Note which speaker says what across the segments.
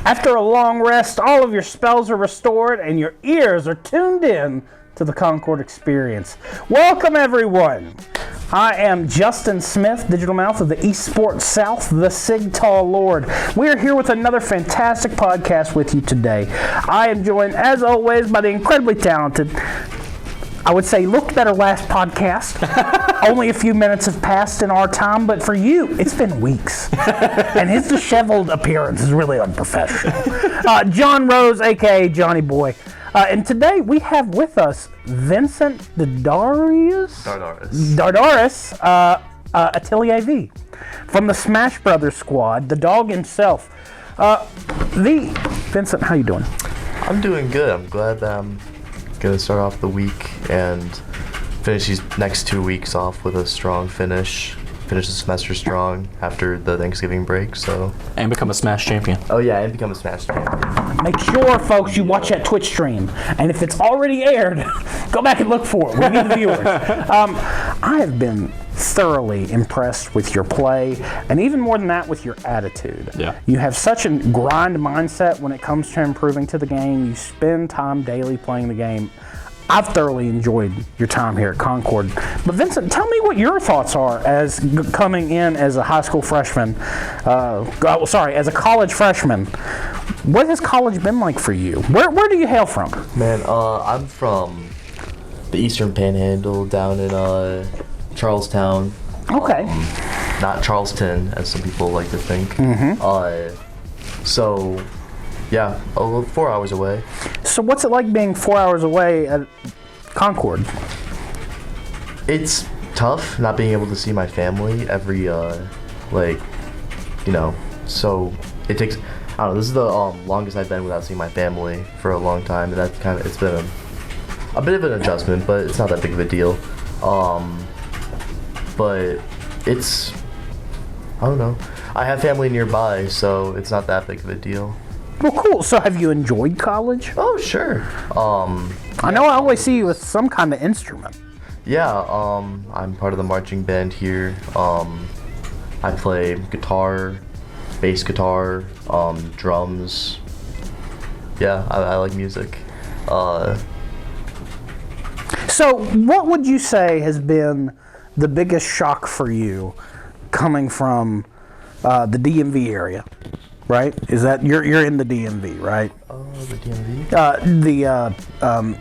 Speaker 1: After a long rest, all of your spells are restored and your ears are tuned in to the Concord experience. Welcome, everyone. I am Justin Smith, Digital Mouth of the Esports South, the Sigtal Lord. We are here with another fantastic podcast with you today. I am joined, as always, by the incredibly talented, I would say, looked better last podcast. Only a few minutes have passed in our time, but for you, it's been weeks. And his disheveled appearance is really unprofessional. John Rose, a.k.a. Johnny Boy. And today we have with us Vincent Dardaris Atelier V from the Smash Brothers squad, the dog himself. Vincent, how you doing?
Speaker 2: I'm doing good. I'm glad that I'm going to start off the week and finish these next 2 weeks off with a strong finish the semester strong after the Thanksgiving break.
Speaker 3: And become a Smash champion.
Speaker 2: Oh yeah, and become a Smash champion.
Speaker 1: Make sure, folks, you watch that Twitch stream, and if it's already aired, go back and look for it. We need the viewers. I have been thoroughly impressed with your play, and even more than that, with your attitude.
Speaker 3: Yeah.
Speaker 1: You have such a grind mindset when it comes to improving to the game. You spend time daily playing the game. I've thoroughly enjoyed your time here at Concord. But Vincent, tell me what your thoughts are as coming in as a high school freshman. As a college freshman. What has college been like for you? Where do you hail from?
Speaker 2: Man, I'm from the Eastern Panhandle down in Charlestown.
Speaker 1: Okay.
Speaker 2: Not Charleston, as some people like to think.
Speaker 1: Mm-hmm.
Speaker 2: Yeah, 4 hours away.
Speaker 1: So what's it like being 4 hours away at Concord?
Speaker 2: It's tough not being able to see my family every, so it takes, I don't know, this is the longest I've been without seeing my family for a long time, and it's been a bit of an adjustment, but it's not that big of a deal. But it's, I don't know, I have family nearby, so it's not that big of a deal.
Speaker 1: Well, cool. So have you enjoyed college?
Speaker 2: Oh, sure.
Speaker 1: I know I always see you with some kind of instrument.
Speaker 2: Yeah, I'm part of the marching band here. I play guitar, bass guitar, drums. Yeah, I like music.
Speaker 1: So what would you say has been the biggest shock for you coming from the DMV area? Right? Is that you're in the DMV, right?
Speaker 2: Oh, the DMV?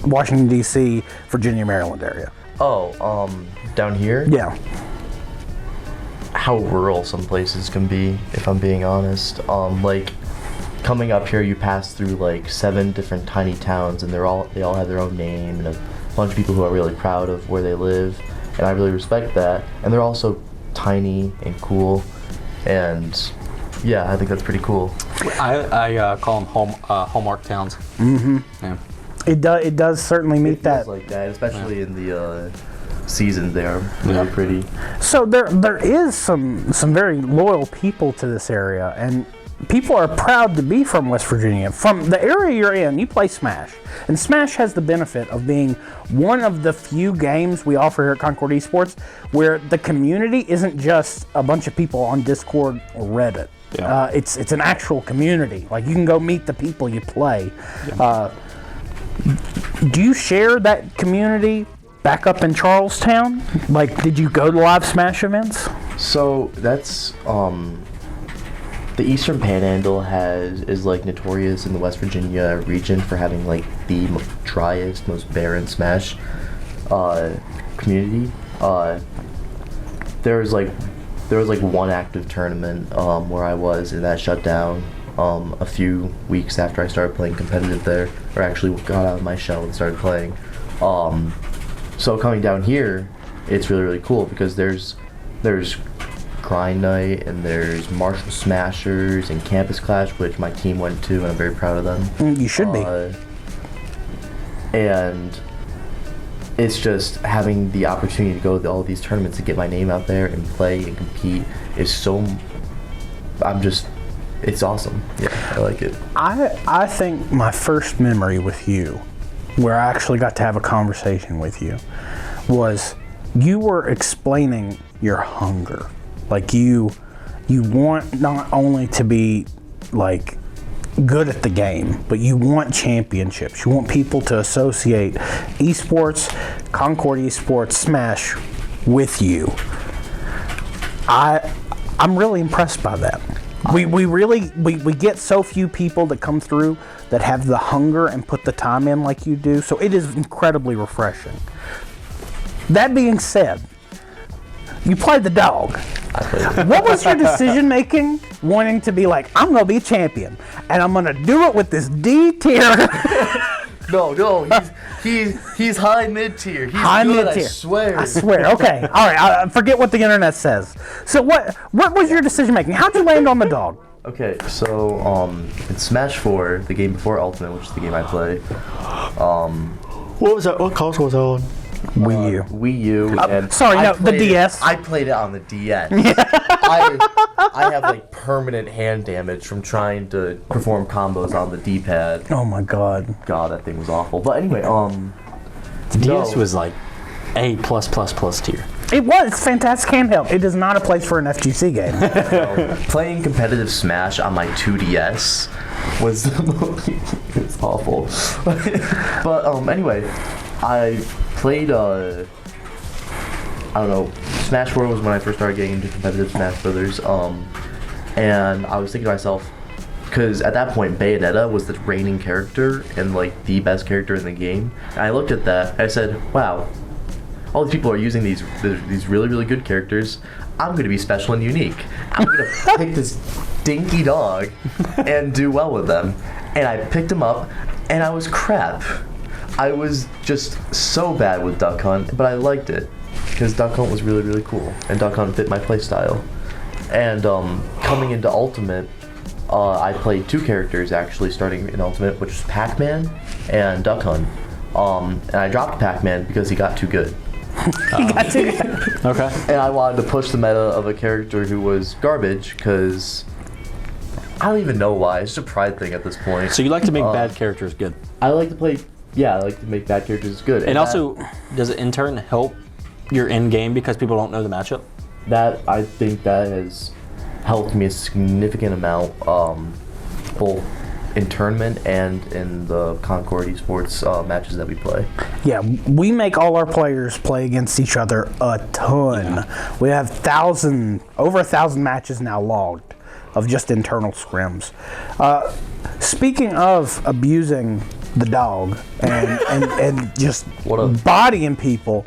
Speaker 1: Washington, D.C., Virginia, Maryland area.
Speaker 2: Oh, down here?
Speaker 1: Yeah.
Speaker 2: How rural some places can be, if I'm being honest. Coming up here, you pass through 7 different tiny towns, and they all have their own name, and a bunch of people who are really proud of where they live, and I really respect that. And they're also tiny and cool, and yeah, I think that's pretty cool.
Speaker 3: I call them hallmark towns.
Speaker 1: Mm-hmm.
Speaker 3: Yeah.
Speaker 1: It does certainly meet that.
Speaker 2: It feels like that, especially in the seasons. They are really pretty.
Speaker 1: So there is some very loyal people to this area, and people are proud to be from West Virginia. From the area you're in, you play Smash. And Smash has the benefit of being one of the few games we offer here at Concord Esports where the community isn't just a bunch of people on Discord or Reddit.
Speaker 3: Yeah.
Speaker 1: It's an actual community. Like, you can go meet the people you play.
Speaker 3: Yeah.
Speaker 1: Do you share that community back up in Charlestown? Did you go to live Smash events?
Speaker 2: So that's the Eastern Panhandle is notorious in the West Virginia region for having the driest, most barren Smash community. There was one active tournament where I was, and that shut down a few weeks after I started playing competitive there, or actually got out of my shell and started playing. So coming down here, it's really, really cool because there's Grind Night, and there's Marshall Smashers and Campus Clash, which my team went to, and I'm very proud of them.
Speaker 1: You should be.
Speaker 2: And it's just having the opportunity to go to all these tournaments and get my name out there and play and compete is it's awesome. Yeah, I like it.
Speaker 1: I think my first memory with you, where I actually got to have a conversation with you, was you were explaining your hunger. You want not only to be good at the game, but you want championships. You want people to associate esports, Concord Esports, Smash with you. I'm really impressed by that. We get so few people that come through that have the hunger and put the time in like you do, so it is incredibly refreshing. That being said, you played the dog.
Speaker 2: I played
Speaker 1: What was your decision making wanting to be like, I'm going to be a champion and I'm going to do it with this D tier?
Speaker 2: No, he's high mid tier. He's
Speaker 1: High
Speaker 2: good,
Speaker 1: mid-tier.
Speaker 2: I swear.
Speaker 1: Okay. All right. I forget what the internet says. So what was your decision making? How'd you land on the dog?
Speaker 2: Okay, so in Smash 4, the game before Ultimate, which is the game I play,
Speaker 3: What was that? What console was that on?
Speaker 1: Wii U.
Speaker 2: Wii U. And
Speaker 1: sorry,
Speaker 2: I
Speaker 1: no, the
Speaker 2: played it-
Speaker 1: DS.
Speaker 2: I played it on the DS. I have like permanent hand damage from trying to perform combos on the D-pad.
Speaker 1: Oh my God.
Speaker 2: God, that thing was awful. But anyway,
Speaker 3: The DS
Speaker 2: no.
Speaker 3: was like A+++ tier.
Speaker 1: It was. It's fantastic handheld. It is not a place for an FGC game.
Speaker 2: Playing competitive Smash on my 2DS was it's awful. But anyway, I played I don't know, Smash 4 was when I first started getting into competitive Smash Brothers. And I was thinking to myself, because at that point Bayonetta was the reigning character and like the best character in the game. And I looked at that and I said, wow, all these people are using these really, really good characters. I'm going to be special and unique. I'm going to pick this dinky dog and do well with them. And I picked him up, and I was crap. I was just so bad with Duck Hunt, but I liked it because Duck Hunt was really, really cool, and Duck Hunt fit my playstyle. And coming into Ultimate, I played two characters actually starting in Ultimate, which was Pac-Man and Duck Hunt. And I dropped Pac-Man because he got too good.
Speaker 3: Okay.
Speaker 2: And I wanted to push the meta of a character who was garbage because I don't even know why. It's just a pride thing at this point.
Speaker 3: So you like to make bad characters good.
Speaker 2: I like to play. Yeah, I like to make bad characters good.
Speaker 3: And also, does it in turn help your end game because people don't know the matchup?
Speaker 2: that I think that has helped me a significant amount, both in tournament and in the Concord Esports matches that we play.
Speaker 1: Yeah, we make all our players play against each other a ton. Yeah. We have over 1,000 matches now logged of just internal scrims. Speaking of abusing the dog and just bodying people,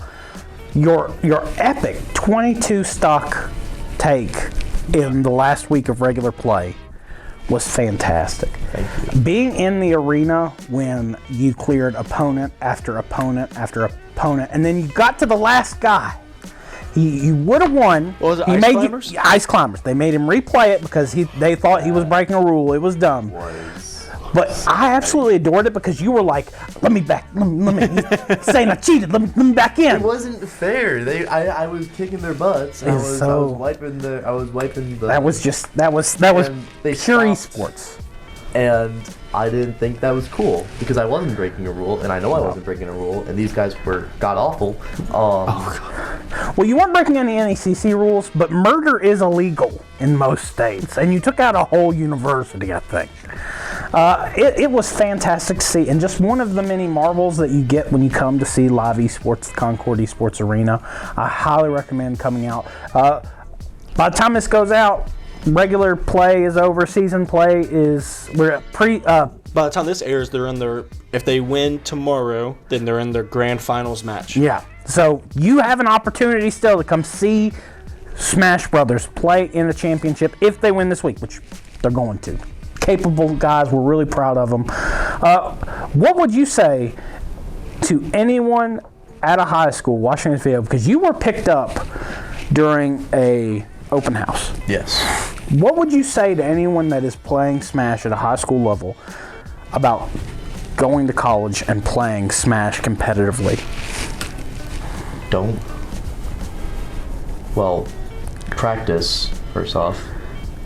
Speaker 1: your epic 22 stock take in the last week of regular play was fantastic.
Speaker 2: Thank you.
Speaker 1: Being in the arena when you cleared opponent after opponent after opponent, and then you got to the last guy. You would have won.
Speaker 3: What was it, Ice Climbers?
Speaker 1: Ice Climbers. They made him replay it because they thought he was breaking a rule. It was dumb. But I absolutely adored it because you were like, let me back. Let me saying I cheated. Let me back in.
Speaker 2: It wasn't fair. I was kicking their butts. I was wiping the.
Speaker 1: That was pure esports.
Speaker 2: And I didn't think that was cool because I wasn't breaking a rule, and I know I wasn't breaking a rule, and these guys were god awful.
Speaker 1: Well, you weren't breaking any NECC rules, but murder is illegal in most states, and you took out a whole university, I think. It was fantastic to see, and just one of the many marvels that you get when you come to see live esports, the Concord Esports Arena. I highly recommend coming out. By the time this goes out, regular play is over. Season play is by
Speaker 3: the time this airs, they're in their. If they win tomorrow, then they're in their grand finals match.
Speaker 1: Yeah. So you have an opportunity still to come see Smash Brothers play in the championship if they win this week, which they're going to. Capable guys, we're really proud of them. What would you say to anyone at a high school watching this video, because you were picked up during a open house?
Speaker 2: Yes.
Speaker 1: What would you say to anyone that is playing Smash at a high school level about going to college and playing Smash competitively?
Speaker 2: Practice first off,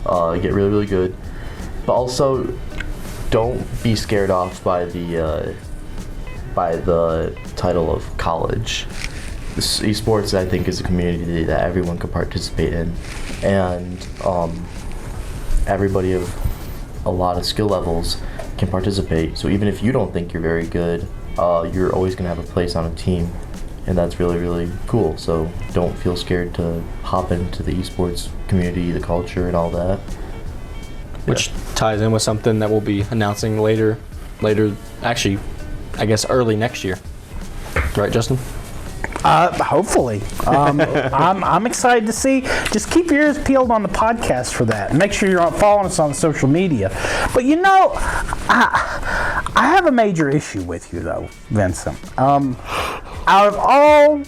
Speaker 2: get really, really good, but also don't be scared off by the title of college. This esports, I think, is a community that everyone can participate in, and everybody of a lot of skill levels can participate. So even if you don't think you're very good, you're always going to have a place on a team, and that's really, really cool. So don't feel scared to hop into the esports community, the culture, and all that.
Speaker 3: Which ties in with something that we'll be announcing later, actually, I guess early next year. Right, Justin?
Speaker 1: Hopefully. I'm excited to see. Just keep your ears peeled on the podcast for that. And make sure you're following us on social media. But you know, I have a major issue with you, though, Vincent. Out of all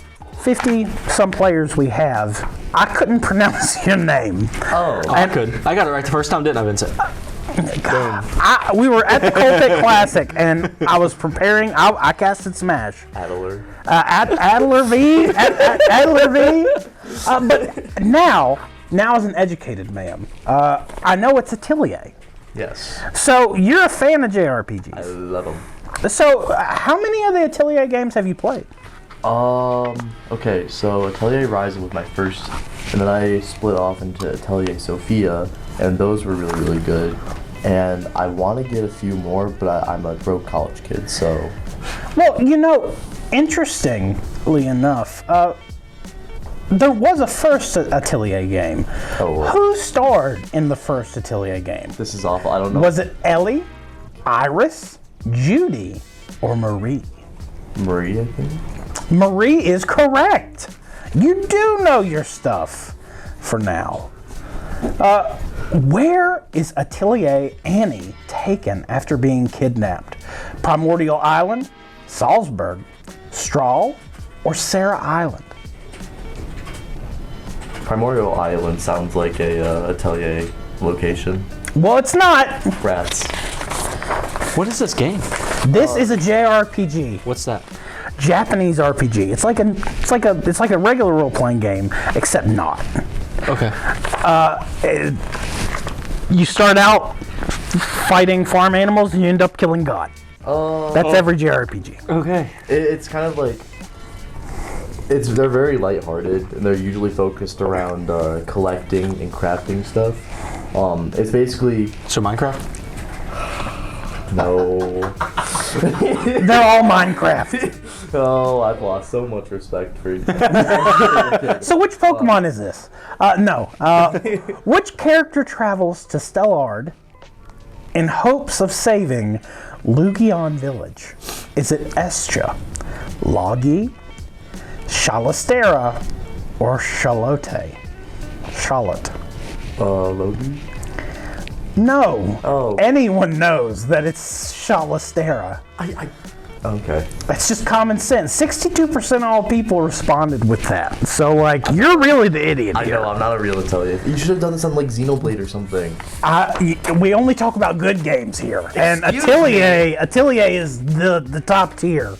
Speaker 1: 50-some players we have, I couldn't pronounce your name.
Speaker 3: Oh, I could. I got it right the first time, didn't I, Vincent?
Speaker 1: We were at the Coltec Classic, and I was preparing. I casted Smash.
Speaker 2: Adler.
Speaker 1: Adler V. Adler V. But now as an educated man, I know it's Atelier.
Speaker 2: Yes.
Speaker 1: So you're a fan of JRPGs.
Speaker 2: I love them.
Speaker 1: So how many of the Atelier games have you played?
Speaker 2: Okay, so Atelier Rise was my first, and then I split off into Atelier Sophia, and those were really, really good. And I want to get a few more, but I'm a broke college kid, so...
Speaker 1: Well, you know, interestingly enough, there was a first Atelier game.
Speaker 2: Oh.
Speaker 1: Who starred in the first Atelier game?
Speaker 2: This is awful, I don't know.
Speaker 1: Was it Ellie, Iris, Judy, or Marie?
Speaker 2: Marie, I think?
Speaker 1: Marie is correct. You do know your stuff for now. Where is Atelier Annie taken after being kidnapped? Primordial Island, Salzburg, Strahl, or Sarah Island?
Speaker 2: Primordial Island sounds like a Atelier location.
Speaker 1: Well, it's not.
Speaker 2: Rats.
Speaker 3: What is this game?
Speaker 1: This is a JRPG.
Speaker 3: What's that?
Speaker 1: Japanese RPG. It's like a regular role-playing game, except not.
Speaker 3: Okay.
Speaker 1: You start out fighting farm animals, and you end up killing God. That's every JRPG.
Speaker 3: Okay.
Speaker 2: It's kind of like... They're very lighthearted, and they're usually focused around collecting and crafting stuff. It's basically...
Speaker 3: So Minecraft?
Speaker 2: No.
Speaker 1: They're all Minecraft.
Speaker 2: Oh, I've lost so much respect for you.
Speaker 1: So which Pokemon is this? No. Which character travels to Stellard in hopes of saving Lugion Village? Is it Estra, Logi, Shalastera, or Charlotte? Charlotte.
Speaker 2: Logan?
Speaker 1: No.
Speaker 2: Oh.
Speaker 1: Anyone knows that it's Shalastera.
Speaker 2: Okay.
Speaker 1: That's just common sense. 62% of all people responded with that. So, like, you're really the idiot
Speaker 2: I
Speaker 1: here.
Speaker 2: know, I'm not a real Atelier. You should have done this on, like, Xenoblade or something.
Speaker 1: We only talk about good games here. And
Speaker 2: Excuse
Speaker 1: Atelier is the top tier.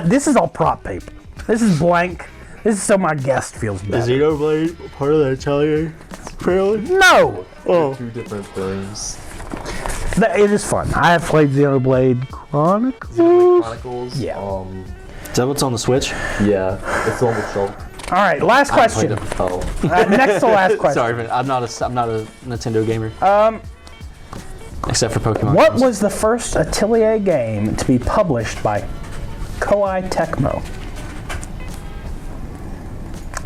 Speaker 1: This is all prop paper. This is blank. This is so my guest feels better.
Speaker 3: Is Xenoblade part of the Atelier? Really?
Speaker 1: No!
Speaker 2: Oh. Two different things.
Speaker 1: It is fun. I have played Xenoblade Chronicles.
Speaker 2: Xenoblade Chronicles?
Speaker 1: Yeah.
Speaker 3: Is that what's on the Switch?
Speaker 2: Yeah. It's on the shelf.
Speaker 1: All right, last question.
Speaker 2: Oh.
Speaker 1: Next to last question.
Speaker 3: Sorry, man. I'm not a Nintendo gamer. Except for Pokemon.
Speaker 1: What
Speaker 3: games.
Speaker 1: was the first Atelier game to be published by Koei Tecmo?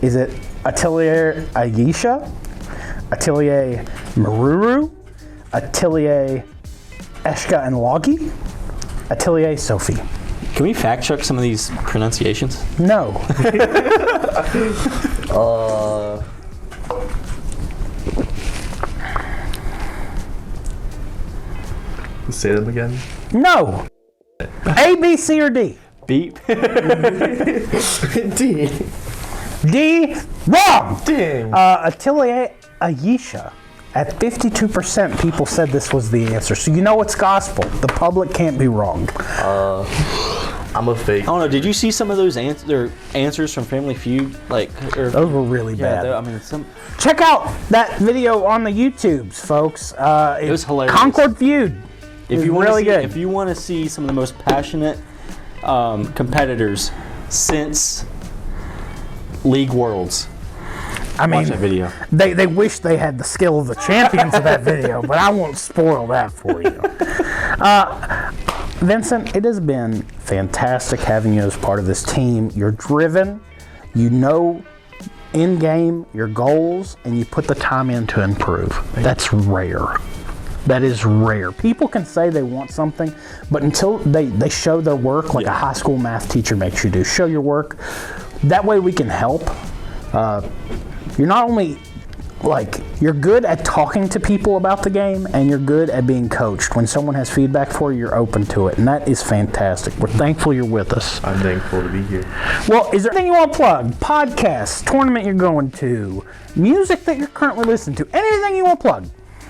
Speaker 1: Is it Atelier Ayesha, Atelier Maruru, Atelier Eshka and Logi, Atelier Sophie?
Speaker 3: Can we fact check some of these pronunciations?
Speaker 1: No.
Speaker 2: Say them again.
Speaker 1: No. A, B, C, or D?
Speaker 3: Beep.
Speaker 2: D.
Speaker 1: D. Wrong.
Speaker 2: Dang.
Speaker 1: Atelier Ayesha. At 52%, people said this was the answer. So you know it's gospel. The public can't be wrong.
Speaker 2: I'm a fake.
Speaker 3: I don't know. Did you see some of those answers from Family Feud?
Speaker 1: Those were really bad.
Speaker 3: I mean,
Speaker 1: Check out that video on the YouTubes, folks. It
Speaker 3: was hilarious.
Speaker 1: Concord Feud.
Speaker 3: if you
Speaker 1: really good.
Speaker 3: If you want to see some of the most passionate competitors since League Worlds,
Speaker 1: I mean,
Speaker 3: Watch that video.
Speaker 1: They wish they had the skill of the champions of that video, but I won't spoil that for you. Vincent, it has been fantastic having you as part of this team. You're driven, you know in game your goals, and you put the time in to improve. That's rare. That is rare. People can say they want something, but until they show their work, like a high school math teacher makes you do, show your work. That way we can help. You're not only you're good at talking to people about the game, and you're good at being coached. When someone has feedback for you, you're open to it, and that is fantastic. We're thankful you're with us.
Speaker 2: I'm thankful to be here.
Speaker 1: Well, is there anything you want to plug? Podcasts, tournament you're going to, music that you're currently listening to, anything you want to plug?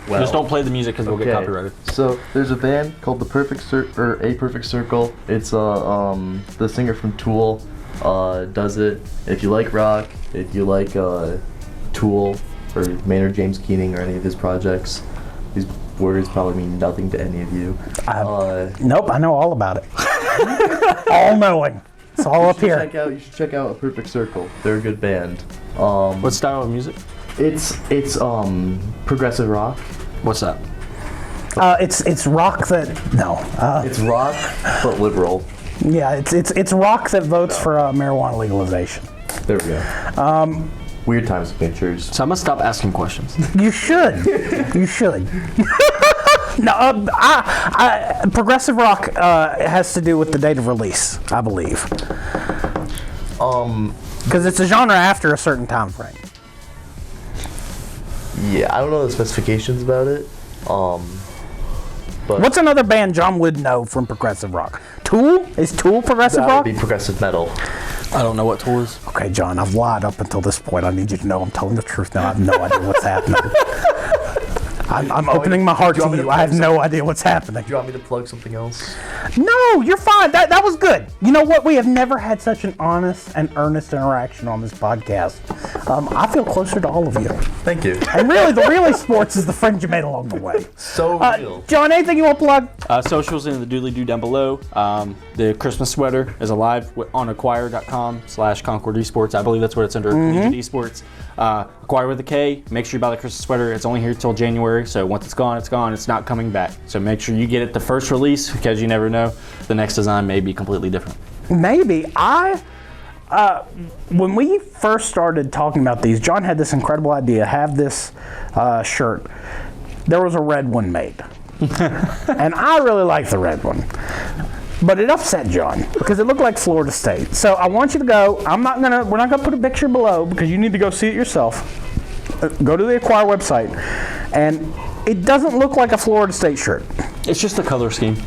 Speaker 2: Well,
Speaker 3: Just don't play the music because we'll get copyrighted.
Speaker 2: So there's a band called A Perfect Circle. It's the singer from Tool does it. If you like rock, if you like Tool or Maynard James Keening or any of his projects, these words probably mean nothing to any of you.
Speaker 1: Nope, I know all about it. All knowing. It's all up here.
Speaker 2: You should check out A Perfect Circle. They're a good band.
Speaker 3: What style of music?
Speaker 2: It's progressive rock.
Speaker 3: What's that?
Speaker 1: It's rock that
Speaker 2: It's rock but liberal.
Speaker 1: yeah, it's rock that votes for marijuana legalization.
Speaker 2: There we go. Weird times of pictures.
Speaker 3: So I'm gonna stop asking questions.
Speaker 1: You should. You should. No, progressive rock has to do with the date of release, I believe. Because it's a genre after a certain time frame.
Speaker 2: Yeah, I don't know the specifications about it. But
Speaker 1: What's another band John would know from progressive rock? Tool? Is Tool progressive
Speaker 2: that
Speaker 1: rock?
Speaker 2: would be progressive metal.
Speaker 3: I don't know what Tool is.
Speaker 1: Okay, John, I've lied up until this point. I need you to know I'm telling the truth now. I have no idea what's happening. I'm opening my heart to you. I have no idea what's happening.
Speaker 2: Do you want me to plug something else?
Speaker 1: No, you're fine. That was good. You know what? We have never had such an honest and earnest interaction on this podcast. I feel closer to all of you.
Speaker 2: Thank you.
Speaker 1: And really, the Relay Sports is the friend you made along the way.
Speaker 2: So real.
Speaker 1: John, anything you want to plug?
Speaker 3: Socials in the doodly-doo down below. The Christmas sweater is alive on acquire.com/ConcordEsports. I believe that's what it's under, Collegiate Esports. Acquire with a K. Make sure you buy the Christmas sweater. It's only here till January, so once it's gone, it's gone. It's not coming back. So make sure you get it the first release, because you never know. The next design may be completely different.
Speaker 1: Maybe. When we first started talking about these, John had this incredible idea, have this shirt. There was a red one made. And I really like the red one. But it upset John because it looked like Florida State. So I want you to go. We're not gonna put a picture below because you need to go see it yourself. Go to the Acquire website, and it doesn't look like a Florida State shirt.
Speaker 3: It's just the color scheme.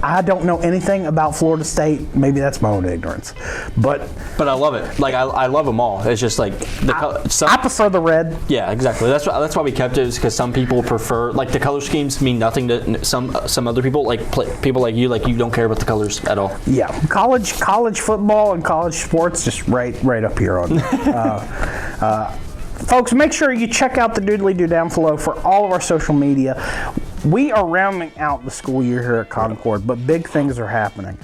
Speaker 1: I don't know anything about Florida State. Maybe that's my own ignorance, but
Speaker 3: I love it. Like I love them all. It's just like
Speaker 1: I prefer the red.
Speaker 3: Yeah, exactly. That's why we kept it, is because some people prefer, like, the color schemes mean nothing to some other people. Like people like you don't care about the colors at all.
Speaker 1: Yeah, college football and college sports just right up here on. Folks, make sure you check out the doodly-doo down below for all of our social media. We are rounding out the school year here at Concord, but big things are happening.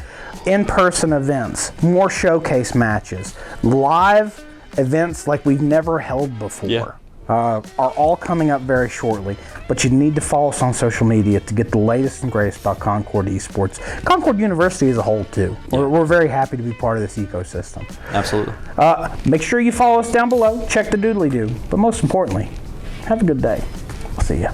Speaker 1: In-person events, more showcase matches, live events like we've never held before are all coming up very shortly. But you need to follow us on social media to get the latest and greatest about Concord Esports. Concord University as a whole, too.
Speaker 3: Yeah.
Speaker 1: We're very happy to be part of this ecosystem.
Speaker 3: Absolutely.
Speaker 1: Make sure you follow us down below. Check the doodly-doo. But most importantly, have a good day. I'll see ya.